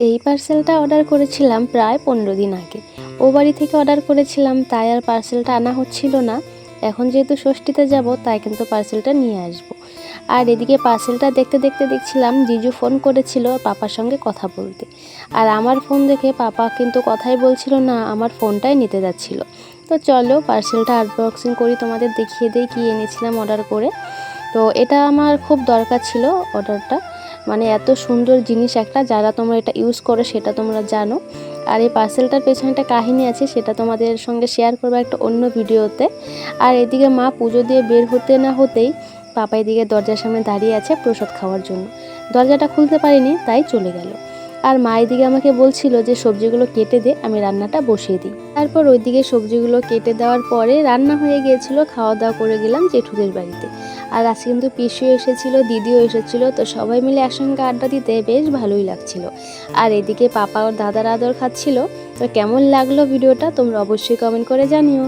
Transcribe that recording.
এই পার্সেলটা অর্ডার করেছিলাম প্রায় 15 দিন আগে। ও বাড়ি থেকে অর্ডার করেছিলাম, তাই আর পার্সেলটা আনা হচ্ছিল না। এখন যেহেতু ষষ্ঠীতে যাব, তাই কিন্তু পার্সেলটা নিয়ে আসব। আর এদিকে পার্সেলটা দেখতে দেখতে দেখছিলাম জিজু ফোন করেছিল পাপার সঙ্গে কথা বলতে। আর আমার ফোন দেখে পাপা কিন্তু কথাই বলছিল না, আমার ফোনটাই নিতে যাচ্ছিল। তো চলো পার্সেলটা আনবক্সিং করি, তোমাদের দেখিয়ে দেই কী এনেছিলাম অর্ডার করে। তো এটা আমার খুব দরকার ছিল অর্ডারটা, মানে এত সুন্দর জিনিস একটা, যারা তোমরা এটা ইউজ করো সেটা তোমরা জানো। আর এই পার্সেলটার পেছনে একটা কাহিনী আছে, সেটা তোমাদের সঙ্গে শেয়ার করবো একটা অন্য ভিডিওতে। আর এদিকে মা পুজো দিয়ে বের হতে না হতেই পাপা এদিকে দরজার সামনে দাঁড়িয়ে আছে প্রসাদ খাওয়ার জন্য। দরজাটা খুলতে পারিনি, তাই চলে গেল। আর মা এদিকে আমাকে বলছিল যে সবজিগুলো কেটে দে, আমি রান্নাটা বসিয়ে দিই। তারপর ওইদিকে সবজিগুলো কেটে দেওয়ার পরে রান্না হয়ে গিয়েছিল, খাওয়া দাওয়া করে গেলাম জেঠুদের বাড়িতে। আর আজকে কিন্তু পিসিও এসেছিল, দিদিও এসেছিল, তো সবাই মিলে একসঙ্গে আড্ডা দিতে বেশ ভালোই লাগছিল। আর এদিকে পাপা ওর দাদার আদর খাচ্ছিল। তো কেমন লাগলো ভিডিওটা তোমরা অবশ্যই কমেন্ট করে জানিও।